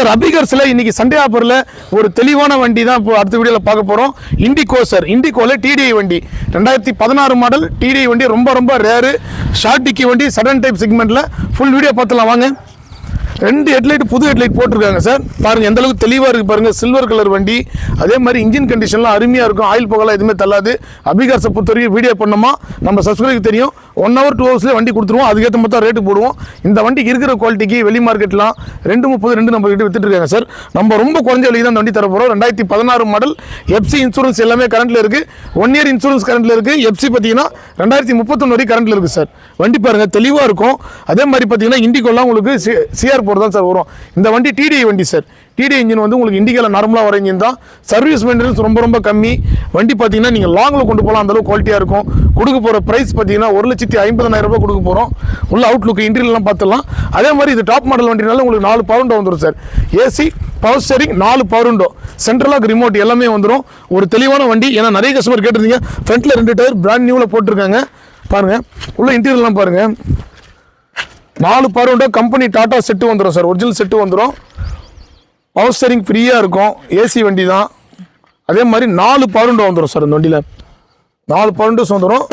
Sir அபிகர்ஸில் இன்னைக்கு Sunday ஆஃபரில் ஒரு தெளிவான வண்டி தான் இப்போ அடுத்த வீடியோவில் பார்க்க போகிறோம். இண்டிகோ சார், இண்டிகோவில் டிடிஐ வண்டி 2016 மாடல் டிடிஐ வண்டி ரொம்ப ரேரு ஷார்ட் டிக்கி வண்டி சடன் டைப் செக்மெண்ட்டில் ஃபுல் வீடியோ பார்த்துலாம் வாங்க. 2 ஹெட்லைட் புது ஹெட்லைட் போட்டிருக்காங்க சார். பாருங்கள் எந்த அளவுக்கு தெளிவாக இருக்குது பாருங்கள். சில்வர் கலர் வண்டி, அதே மாதிரி இன்ஜின் கண்டிஷன்லாம் அருமையாக இருக்கும். ஆயில் புகலாம் எதுவுமே தள்ளாது. அபிகார்ஸை பொறுத்த வரைக்கும் வீடியோ பண்ணோமா நம்ம சப்ஸ்கிரைபருக்கு தெரியும். 1 hour 2 hours வண்டி கொடுத்துருவோம். அதுக்கேற்ற மாதிரி தான் ரேட்டு போடுவோம். இந்த வண்டிக்கு இருக்கிற குவாலிட்டிக்கு வெளி மார்க்கெட்லாம் 230 நம்ம கிட்ட வித்துட்டு இருக்காங்க சார். நம்ம ரொம்ப குறைஞ்ச விலைக்கு தான் இந்த வண்டி தர போகிறோம். 2016 மாடல் எஃப்சி இன்சூரன்ஸ் எல்லாமே கரண்ட்டில் இருக்குது. 1 year இன்சூரன்ஸ் கரண்ட்டில் இருக்குது. எஃப்சி பார்த்தீங்கன்னா 2031 வரைக்கும் கரண்ட்டில் இருக்குது சார். வண்டி பாருங்கள் தெளிவாக இருக்கும். அதே மாதிரி பார்த்தீங்கன்னா இண்டிகோலாம் உங்களுக்கு சிஆர் போர் தான் சார் வரும். இந்த வண்டி டிடிஐ வண்டி சார். டிடிஐ இன்ஜின் வந்து உங்களுக்கு இண்டிகாவில் நார்மலாக வர இன்ஜின் தான். சர்வீஸ் மெயின்டெனன்ஸ் ரொம்ப கம்மி. வண்டி பார்த்தீங்கன்னா நீங்கள் லாங்கில் கொண்டு போகலாம், அந்தளவுக்கு குவாலிட்டியாக இருக்கும். கொடுக்க போகிற ப்ரைஸ் பார்த்தீங்கன்னா 1,50,000 ரூபாய் கொடுக்க போகிறோம். உள்ள அவுட்லுக் இன்டீரியர்லாம் பார்த்துலாம். அதே மாதிரி இது டாப் மாடல் வண்டினால உங்களுக்கு 4 பவர் விண்டோ வந்துடும் sir. AC, power steering, 4 power window, central lock, remote எல்லாமே வந்துடும். ஒரு தெளிவான வண்டி. ஏன்னா நிறைய கஸ்டமர் கேட்டிருந்தீங்க. ஃப்ரண்ட்டில் 2 டயர் பிராண்ட் நியூவில் போட்டிருக்காங்க பாருங்கள். உள்ள இன்டீரியர்லாம் பாருங்கள். 4 power window, company Tata set வந்துடும் சார். ஒரிஜினல் செட்டு வந்துடும். பவர் ஸ்டீரிங் ஃப்ரீயாக இருக்கும். ஏசி வண்டி தான். அதே மாதிரி 4 பவர் விண்டோ வந்துடும் சார். இந்த வண்டியில் 4 பவர் விண்டோஸ் வந்துடும்.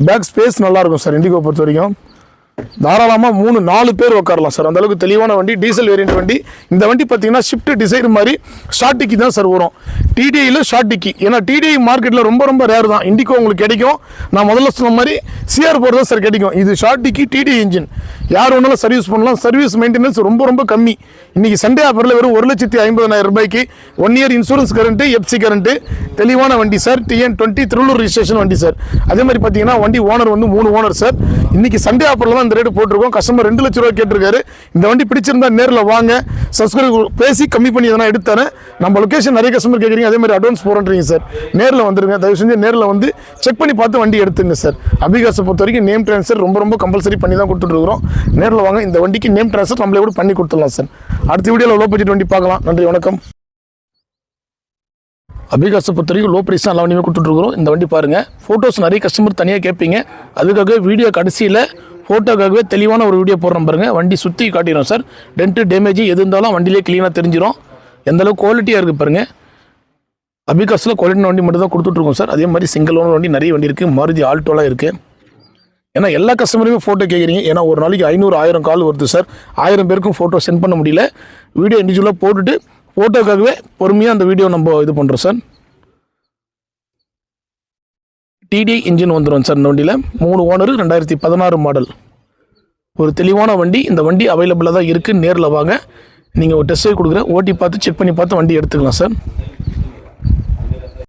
பேக் ஸ்பேஸ் நல்லாயிருக்கும் சார். இண்டிகோ பொறுத்த வரைக்கும் தாராளமாக 3-4 பேர் உட்காரலாம் சார். அந்தளவுக்கு தெளிவான வண்டி. டீசல் வேரியன்ட் வண்டி. இந்த வண்டி பார்த்தீங்கன்னா ஷிஃப்ட் டிசைர் மாதிரி ஷார்ட் டிக்கி தான் சார் வரும். டிடிஐயில் ஷார்ட் டிக்கி. ஏன்னா டிடிஐ மார்க்கெட்டில் ரொம்ப ரேர் தான். இண்டிகோ உங்களுக்கு கிடைக்கும். நான் முதல்ல சொன்ன மாதிரி சிஆர் போர் தான் சார் கிடைக்கும். இது ஷார்ட் டிக்கி டிடிஐ இன்ஜின். யார் ஒன்றாலும் சர்வீஸ் பண்ணலாம். சர்வீஸ் மெயின்டெனன்ஸ் ரொம்ப கம்மி. இன்றைக்கி சண்டே ஆஃபரில் வெறும் 1,50,000 ரூபாய்க்கு 1 year insurance current, FC current, தெளிவான வண்டி சார். TN20 திருவள்ளூர் ரிஜிஸ்ட்ரேஷன் வண்டி சார். அதே மாதிரி பார்த்தீங்கன்னா வண்டி ஓனர் வந்து 3 ஓனர் சார். இன்றைக்கி சண்டே ஆஃபரில் தான் இந்த ரேட்டு போட்டிருக்கோம். கஸ்டமர் 2 லட்ச ரூபா கேட்டிருக்காரு. இந்த வண்டி பிடிச்சிருந்தா நேரில் வாங்க. சப்ஸ்கிரைப் பேசி கம்மி பண்ணி எதனா எடுத்தானே. நம்ம லொக்கேஷன் நிறைய கஸ்டமர் கேட்குறீங்க. அதே மாதிரி அட்வான்ஸ் போகிறீங்க சார். நேரில் வந்துருங்க. தயவு செஞ்சு நேரில் வந்து செக் பண்ணி பார்த்து வண்டி எடுத்துங்க சார். அபிகாஸை பொறுத்த வரைக்கும் நேம் ட்ரான்ஸ்ஃபர் ரொம்ப கம்பல்சரி பண்ணி தான் கொடுத்துட்ருக்குறோம். நேரில் வாங்க. இந்த வண்டிக்கு நேம் ட்ரான்ஸ்ஃபர் நம்மளே கூட பண்ணி கொடுத்துடலாம் சார். அடுத்த வீடியோவில் லோ பட்ஜெட் வண்டி பார்க்கலாம். நன்றி, வணக்கம். அபிகாஸை பொறுத்த வரைக்கும் லோ ப்ரைஸ் தான் எல்லா வண்டியுமே கொடுத்துட்ருக்குறோம். இந்த வண்டி பாருங்கள். ஃபோட்டோஸ் நிறைய கஸ்டமர் தனியாக கேட்பீங்க. அதுக்காக வீடியோ கடைசியில் ஃபோட்டோக்காகவே தெளிவான ஒரு வீடியோ போடுறோம் பாருங்கள். வண்டி சுற்றி காட்டிடும் சார். டென்ட்டு டேமேஜ் எது இருந்தாலும் வண்டியிலே க்ளீனாக தெரிஞ்சிடும். எந்தளவுக்கு குவாலிட்டியாக இருக்குது பாருங்கள். அபிகாஸில் குவாலிட்டியான வண்டி மட்டும் தான் கொடுத்துட்ருக்கோம் சார். அதே மாதிரி சிங்கிள் ஓனர் வண்டி நிறைய வண்டி இருக்குது. மாருதி ஆல்டோலாம் இருக்குது. ஏன்னா எல்லா கஸ்டமருமே ஃபோட்டோ கேட்குறீங்க. ஏன்னா ஒரு நாளைக்கு 500-1000 கால் வருது சார். 1000 பேருக்கும் ஃபோட்டோ சென்ட் பண்ண முடியல. வீடியோ இண்டிவிஜுவலாக போட்டுட்டு ஃபோட்டோக்காகவே பொறுமையாக அந்த வீடியோ நம்ம இது பண்ணுறோம் சார். டிடிஐ இன்ஜின் வந்துடும் சார். இந்த வண்டியில் 3 ஓனர், 2016 மாடல். ஒரு தெளிவான வண்டி. இந்த வண்டி அவைலபிளாக தான் இருக்குது. நேரில் வாங்க. நீங்கள் ஒரு டெஸ்ட் கொடுக்குறேன். ஓட்டி பார்த்து செக் பண்ணி பார்த்து வண்டி எடுத்துக்கலாம் சார்.